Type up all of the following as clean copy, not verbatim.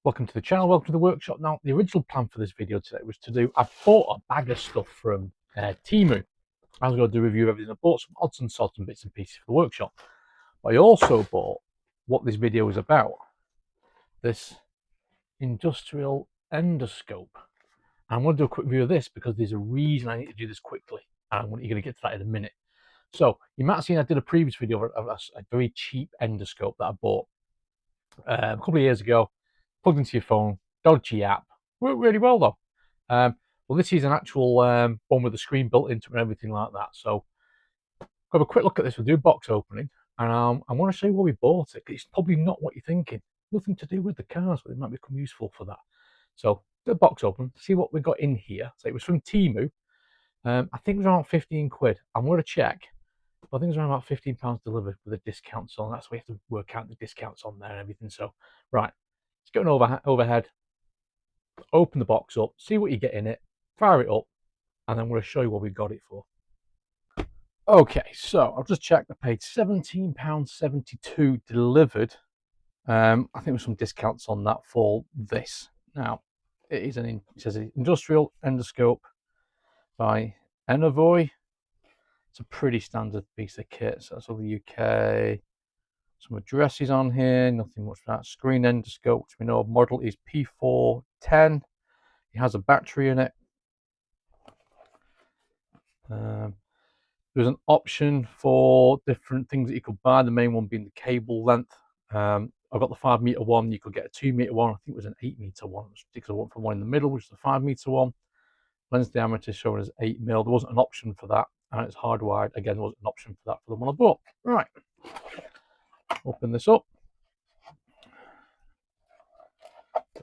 Welcome to the channel, welcome to the workshop. Now, the original plan for this video today was I bought a bag of stuff from TEMU. I was going to do a review of everything. I bought some odds and sods and bits and pieces for the workshop. But I also bought what this video is about, this industrial endoscope. And I'm going to do a quick review of this because there's a reason I need to do this quickly. And you're going to get to that in a minute. So, you might have seen I did a previous video of a very cheap endoscope that I bought a couple of years ago. Plugged into your phone, dodgy app, worked really well though. Well, this is an actual one with a screen built into it and everything like that. So, have a quick look at this. We'll do a box opening, and I want to show you where we bought it. It's probably not what you're thinking. Nothing to do with the cars, but it might become useful for that. So, do a box open, see what we got in here. So, it was from TEMU. I think it was around 15 quid. I'm going to check. But I think it's around about £15 delivered with the discounts on. That's why you have to work out the discounts on there and everything. So, right. Let's go an overhead, open the box up, see what you get in it, fire it up, and then we'll show you what we got it for. Okay, so I've just checked. I paid £17.72 delivered. I think there's some discounts on that for this. Now, it says an industrial endoscope by Envoy. It's a pretty standard piece of kit. So that's all the UK. Some addresses on here, nothing much for that. Screen endoscope, which we know model is P410. It has a battery in it. There's an option for different things that you could buy. The main one being the cable length. I've got the 5 meter one. You could get a 2 meter one. I think it was an 8 meter one. Because I went for one in the middle, which is a 5 meter one. Lens diameter showing as 8 mil. There wasn't an option for that, and it's hardwired. Again, there wasn't an option for that for the one I bought. Right. Open this up.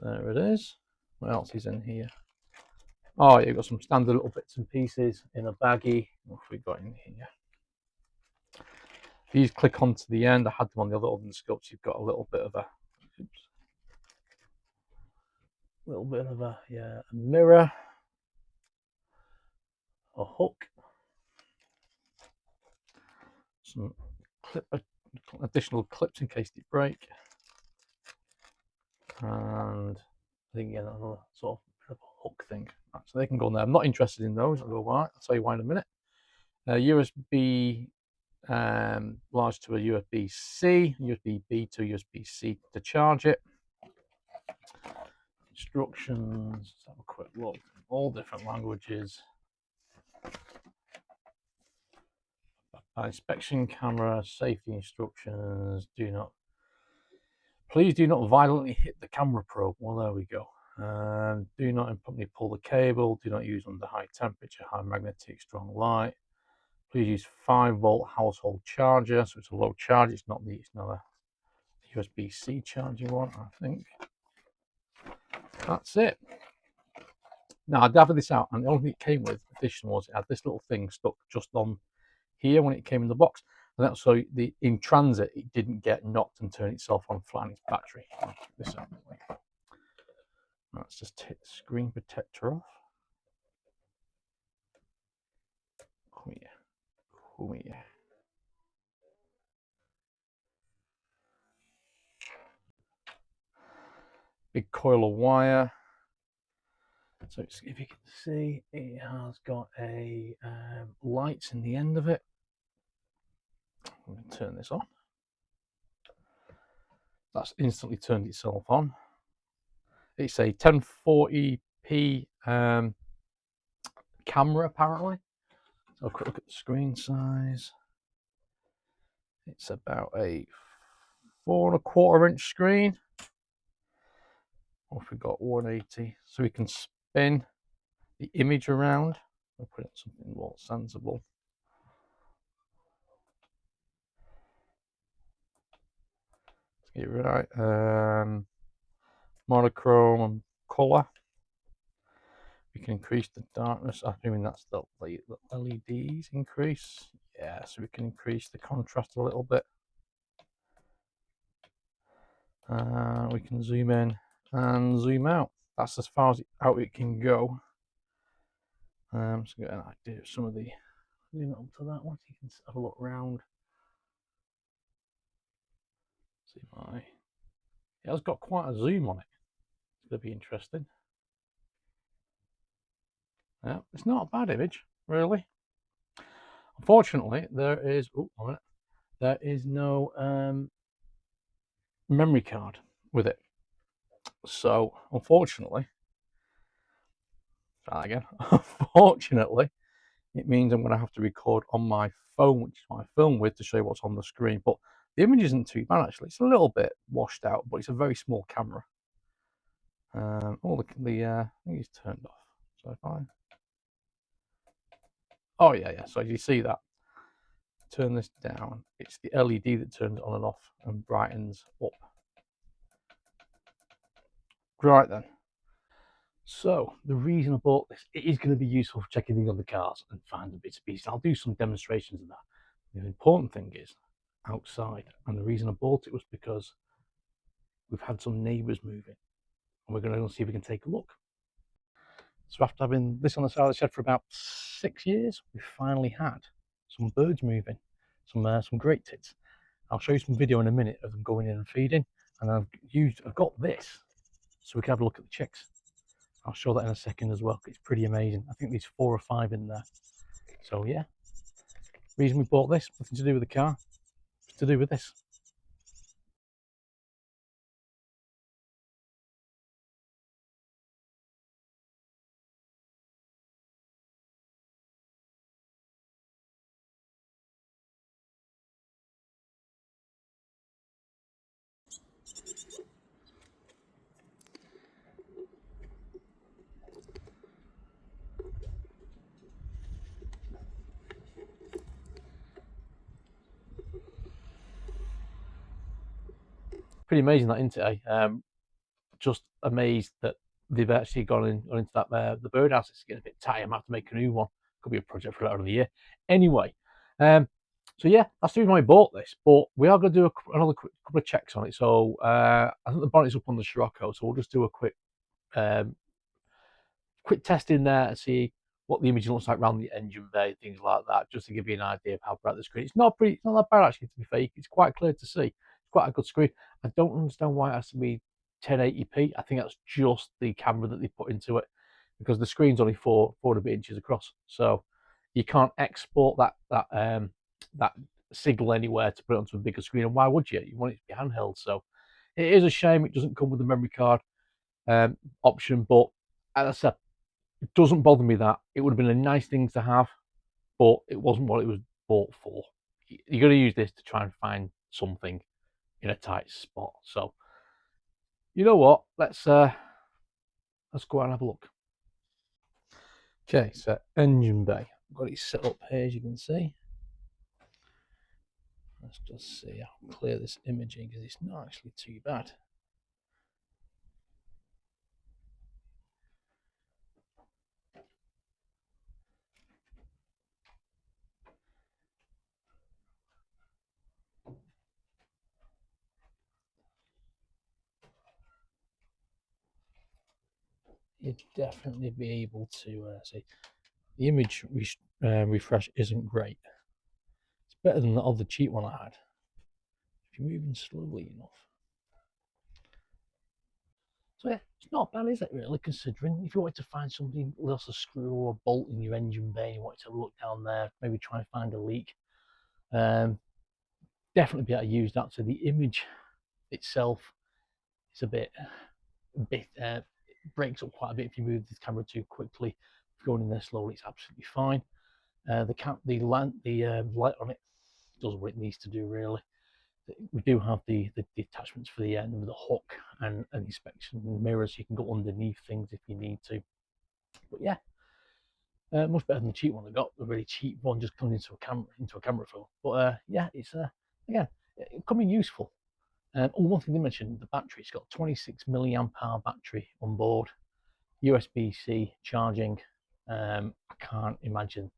There it is. What else is in here? Oh, you've got some standard little bits and pieces in a baggie. What have we got in here? These click onto the end. I had them on the other endoscopes. You've got a little bit of a a mirror, a hook, some additional clips in case they break, and I think again another sort of hook thing. Right, so they can go in there. I'm not interested in those. I'll go why. I'll tell you why in a minute. USB large to a USB-C, USB-B to USB-C to charge it. Instructions, let's have a quick look. All different languages. Inspection camera, safety instructions. Please do not violently hit the camera probe. Well, there we go. Do not improperly pull the cable. Do not use under high temperature, high magnetic, strong light. Please use 5-volt household charger. So it's a low charge. It's not a USB-C charging one, I think. That's it. Now I gathered this out, and the only thing it came with additional was it had this little thing stuck just on here when it came in the box, and that's so in transit it didn't get knocked and turn itself on flat on its battery. I'll take this out. Let's just take the screen protector off. Come here. Come here. Big coil of wire. So if you can see, it has got a lights in the end of it. I'm going to turn this on. That's instantly turned itself on. It's a 1040p camera apparently. So a quick look at the screen size. It's about a 4¼ inch screen. Or if we've got 180, so we can spin the image around. I'll put it something more sensible. Let's get it right. Monochrome and color. We can increase the darkness. I mean that's the LEDs increase. Yeah, so we can increase the contrast a little bit. We can zoom in and zoom out. That's as far as out it can go. So get an idea of some of the zoom up to that one. You can have a look around. See my. It has got quite a zoom on it. going to be interesting. Yeah, it's not a bad image, really. Unfortunately, there is no memory card with it. So, unfortunately, try again. Unfortunately, it means I'm going to have to record on my phone, which is my film with, to show you what's on the screen. But the image isn't too bad actually. It's a little bit washed out, but it's a very small camera. I think it's turned off. So if I, oh yeah. So you see that? Turn this down. It's the LED that turns on and off and brightens up. Right then. So the reason I bought this, it is going to be useful for checking things on the cars and finding bits and pieces. I'll do some demonstrations of that. The important thing is outside, and the reason I bought it was because we've had some neighbours moving, and we're going to go see if we can take a look. So after having this on the side of the shed for about 6 years, we finally had some birds moving, some great tits. I'll show you some video in a minute of them going in and feeding, and I've got this so we can have a look at the chicks. I'll show that in a second as well. It's pretty amazing. I think there's 4 or 5 in there. So yeah, reason we bought this, nothing to do with the car, it's to do with this. Pretty amazing that, isn't it? Just amazed that they've actually gone into that the birdhouse. It's getting a bit tight. I might have to make a new one. Could be a project for later in the year. Anyway, so yeah, that's the reason why I bought this. But we are going to do another couple of checks on it. So I think the bonnet's up on the Scirocco, so we'll just do a um, quick test in there and see what the image looks like around the engine bay, things like that, just to give you an idea of how bright the screen. It's not that bad actually, to be fair. It's quite clear to see. It's quite a good screen. I don't understand why it has to be 1080p. I think that's just the camera that they put into it, because the screen's only 4 inches across, so you can't export that signal anywhere to put it onto a bigger screen. And why would you? You want it to be handheld. So it is a shame it doesn't come with the memory card option, but as I said, it doesn't bother me that. It would have been a nice thing to have, but it wasn't what it was bought for. You're going to use this to try and find something in a tight spot. So, you know what? Let's go out and have a look. Okay, so engine bay. I've got it set up here, as you can see. Let's just see how clear this imaging, because it's not actually too bad. You'd definitely be able to see the image refresh isn't great. It's better than the other cheap one I had. If you're moving slowly enough. So yeah, it's not bad, is it, really, considering if you wanted to find something else, a screw or a bolt in your engine bay, you wanted to look down there, maybe try and find a leak, definitely be able to use that. So the image itself is a bit it breaks up quite a bit if you move the camera too quickly. If you're going in there slowly, it's absolutely fine. The light on it does what it needs to do, really. We do have the attachments for the end with the hook and an inspection mirrors. You can go underneath things if you need to. But yeah, much better than the cheap one I got. The really cheap one just coming into a camera phone. But yeah, it's again, it could be useful. One thing they mentioned, the battery. It's got 26 milliamp hour battery on board, USB-C charging. I can't imagine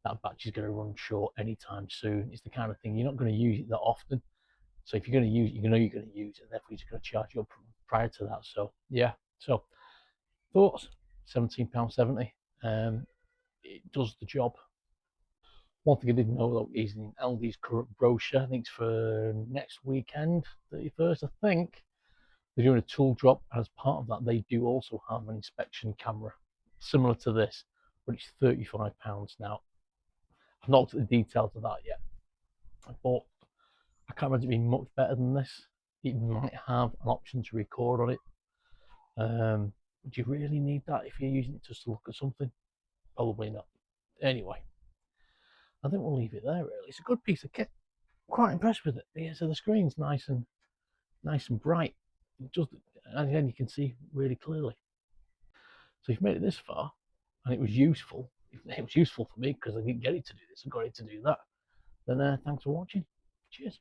that battery's going to run short anytime soon. It's the kind of thing you're not going to use it that often. So if you're going to use it, you know you're going to use it. Therefore, you're just going to charge you up prior to that. So yeah. So thoughts? £17.70. It does the job. One thing I didn't know though is in LD's current brochure, I think it's for next weekend, 31st, I think. They're doing a tool drop, and as part of that, they do also have an inspection camera similar to this, but it's £35 now. I've not looked at the details of that yet, but I can't imagine it being much better than this. It might have an option to record on it. Do you really need that if you're using it just to look at something? Probably not. Anyway, I think we'll leave it there. Really, it's a good piece of kit. Quite impressed with it. Yeah, so the screen's nice and bright. Just and again, you can see really clearly. So if you've made it this far, and it was useful, it was useful for me because I didn't get it to do this, I got it to do that. Then thanks for watching. Cheers.